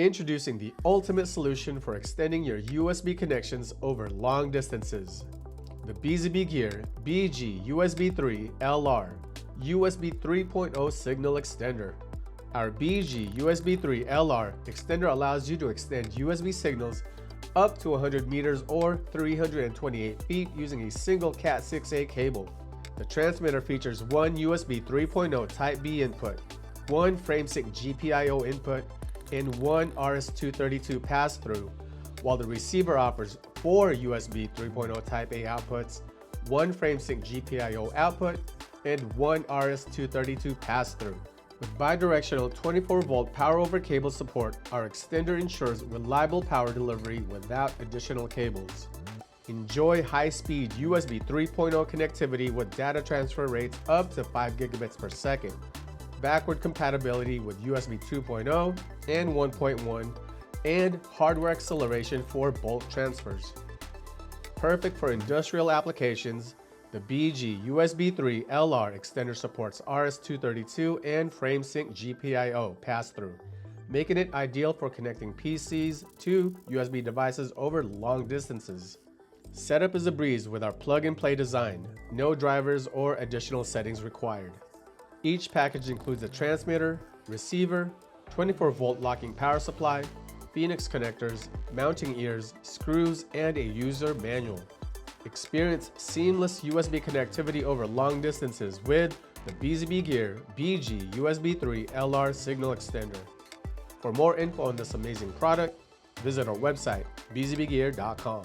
Introducing the ultimate solution for extending your USB connections over long distances. The BZBGEAR BG-USB3-LR USB 3.0 Signal Extender. Our BG-USB3-LR extender allows you to extend USB signals up to 100 meters or 328 feet using a single Cat6a cable. The transmitter features one USB 3.0 Type B input, one FSYNC GPIO input, and one RS-232 pass-through, while the receiver offers four USB 3.0 Type A outputs, one FSYNC GPIO output, and one RS-232 pass-through. With bidirectional 24-volt power over cable support, our extender ensures reliable power delivery without additional cables. Enjoy high-speed USB 3.0 connectivity with data transfer rates up to 5 gigabits per second, backward compatibility with USB 2.0 and 1.1, and hardware acceleration for bulk transfers. Perfect for industrial applications, the BG-USB3-LR extender supports RS-232 and FSYNC GPIO pass-through, making it ideal for connecting PCs to USB devices over long distances. Setup is a breeze with our plug-and-play design, no drivers or additional settings required. Each package includes a transmitter, receiver, 24-volt locking power supply, FSYNC connectors, mounting ears, screws, and a user manual. Experience seamless USB connectivity over long distances with the BZBGEAR BG-USB3-LR Signal Extender. For more info on this amazing product, visit our website, bzbgear.com.